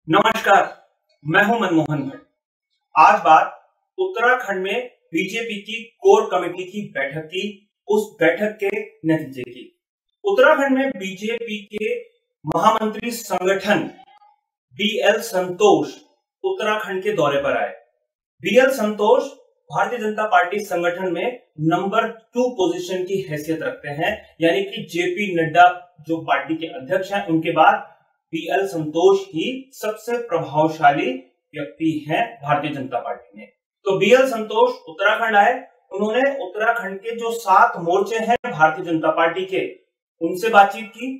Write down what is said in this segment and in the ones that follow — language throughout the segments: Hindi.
नमस्कार, मैं हूं मनमोहन भट्ट। आज बात उत्तराखंड में बीजेपी की कोर कमेटी की बैठक की, उस बैठक के नतीजे की। उत्तराखंड में बीजेपी के महामंत्री संगठन बीएल संतोष उत्तराखंड के दौरे पर आए। बीएल संतोष भारतीय जनता पार्टी संगठन में नंबर 2 पोजीशन की हैसियत रखते हैं, यानी कि जेपी नड्डा जो पार्टी के अध्यक्ष हैं, उनके बाद बीएल संतोष ही सबसे प्रभावशाली व्यक्ति हैं भारतीय जनता पार्टी में। तो बीएल संतोष उत्तराखंड आए। उन्होंने उत्तराखंड के जो 7 मोर्चे हैं भारतीय जनता पार्टी के, उनसे बातचीत की,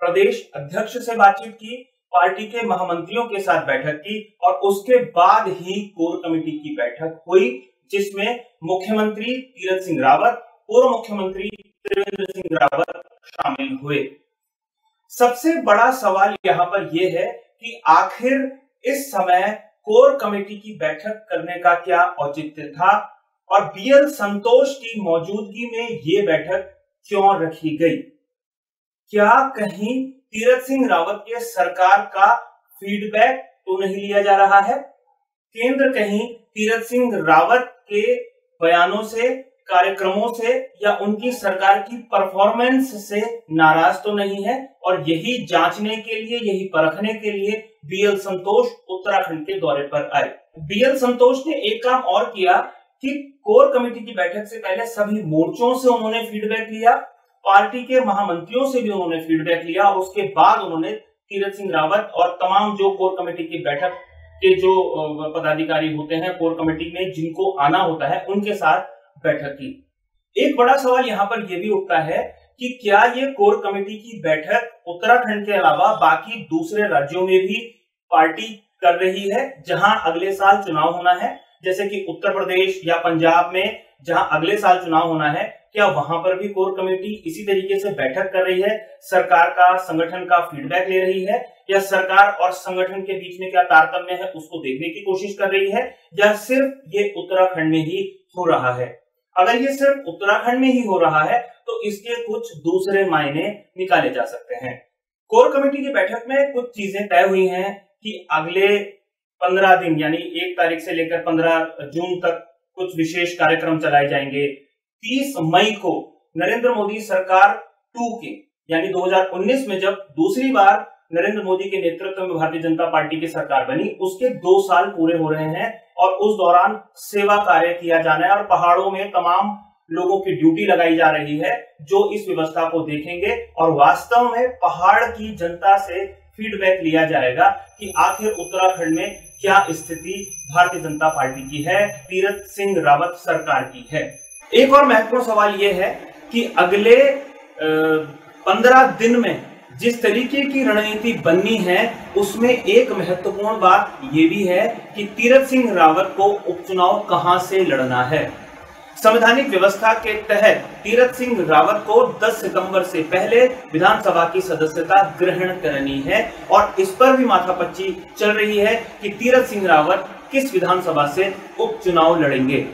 प्रदेश अध्यक्ष से बातचीत की, पार्टी के महामंत्रियों के साथ बैठक की और उसके बाद ही कोर कमेटी की बैठक हुई, जिसमें मुख्यमंत्री तीरथ सिंह रावत, पूर्व मुख्यमंत्री त्रिवेंद्र सिंह रावत शामिल हुए। सबसे बड़ा सवाल यहां पर यह है कि आखिर इस समय कोर कमेटी की बैठक करने का क्या औचित्य था और बीएल संतोष की मौजूदगी में यह बैठक क्यों रखी गई। क्या कहीं तीरथ सिंह रावत के सरकार का फीडबैक तो नहीं लिया जा रहा है? केंद्र कहीं तीरथ सिंह रावत के बयानों से, कार्यक्रमों से या उनकी सरकार की परफॉर्मेंस से नाराज तो नहीं है? और यही जांचने के लिए, यही परखने के लिए बीएल संतोष उत्तराखंड के दौरे पर आए। बीएल संतोष ने एक काम और किया कि कोर कमेटी की बैठक से पहले सभी मोर्चों से उन्होंने फीडबैक लिया, पार्टी के महामंत्रियों से भी उन्होंने फीडबैक लिया और उसके बाद उन्होंने तीरथ सिंह रावत और तमाम जो कोर कमेटी की बैठक के जो पदाधिकारी होते हैं कोर कमेटी में, जिनको आना होता है, उनके साथ बैठक की। एक बड़ा सवाल यहां पर यह भी उठता है कि क्या ये कोर कमेटी की बैठक उत्तराखंड के अलावा बाकी दूसरे राज्यों में भी पार्टी कर रही है जहां अगले साल चुनाव होना है, जैसे कि उत्तर प्रदेश या पंजाब में जहां अगले साल चुनाव होना है, क्या वहां पर भी कोर कमेटी इसी तरीके से बैठक कर रही है, सरकार का, संगठन का फीडबैक ले रही है, या सरकार और संगठन के बीच में क्या तारतम्य है उसको देखने की कोशिश कर रही है, या सिर्फ ये उत्तराखंड में ही हो रहा है? अगर ये सिर्फ उत्तराखंड में ही हो रहा है तो इसके कुछ दूसरे मायने निकाले जा सकते हैं। कोर कमेटी की बैठक में कुछ चीजें तय हुई हैं कि अगले 15 दिन यानी 1 तारीख से लेकर 15 जून तक कुछ विशेष कार्यक्रम चलाए जाएंगे। 30 मई को नरेंद्र मोदी सरकार 2 के यानी 2019 में जब दूसरी बार नरेंद्र मोदी के नेतृत्व में भारतीय जनता पार्टी की सरकार बनी, उसके 2 साल पूरे हो रहे हैं और उस दौरान सेवा कार्य किया जाना है और पहाड़ों में तमाम लोगों की ड्यूटी लगाई जा रही है जो इस व्यवस्था को देखेंगे और वास्तव में पहाड़ की जनता से फीडबैक लिया जाएगा कि आखिर उत्तराखंड में क्या स्थिति भारतीय जनता पार्टी की है, तीरथ सिंह रावत सरकार की है। एक और महत्वपूर्ण सवाल यह है कि अगले 15 दिन में जिस तरीके की रणनीति बननी है, उसमें एक महत्वपूर्ण बात यह भी है कि तीरथ सिंह रावत को उपचुनाव कहां से लड़ना है। संवैधानिक व्यवस्था के तहत तीरथ सिंह रावत को 10 सितंबर से पहले विधानसभा की सदस्यता ग्रहण करनी है और इस पर भी माथापच्ची चल रही है कि तीरथ सिंह रावत किस विधानसभा से उपचुनाव लड़ेंगे।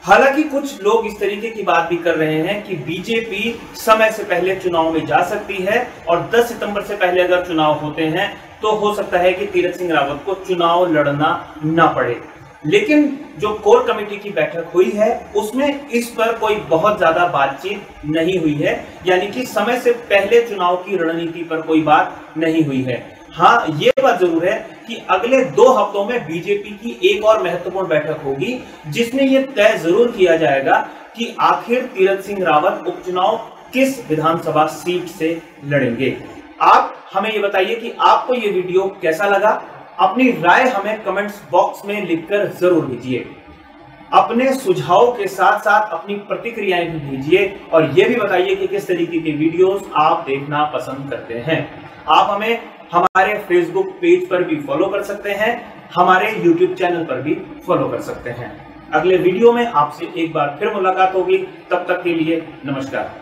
हालांकि कुछ लोग इस तरीके की बात भी कर रहे हैं कि बीजेपी समय से पहले चुनाव में जा सकती है और 10 सितंबर से पहले अगर चुनाव होते हैं तो हो सकता है कि तीरथ सिंह रावत को चुनाव लड़ना ना पड़े। लेकिन जो कोर कमेटी की बैठक हुई है उसमें इस पर कोई बहुत ज्यादा बातचीत नहीं हुई है, यानी कि समय से पहले चुनाव की रणनीति पर कोई बात नहीं हुई है। हाँ, ये बात जरूर है कि अगले 2 हफ्तों में बीजेपी की एक और महत्वपूर्ण बैठक होगी जिसमें यह तय जरूर किया जाएगा कि आखिर तीरथ सिंह रावत उपचुनाव किस विधानसभा सीट से लड़ेंगे। आप हमें ये बताइए कि आपको ये वीडियो कैसा लगा। अपनी राय हमें कमेंट्स बॉक्स में लिखकर जरूर भेजिए। अपने सुझाव के साथ साथ अपनी प्रतिक्रियाएं भी भेजिए और ये भी बताइए कि किस तरीके के वीडियोस आप देखना पसंद करते हैं। आप हमें हमारे फेसबुक पेज पर भी फॉलो कर सकते हैं, हमारे यूट्यूब चैनल पर भी फॉलो कर सकते हैं। अगले वीडियो में आपसे एक बार फिर मुलाकात होगी, तब तक के लिए नमस्कार।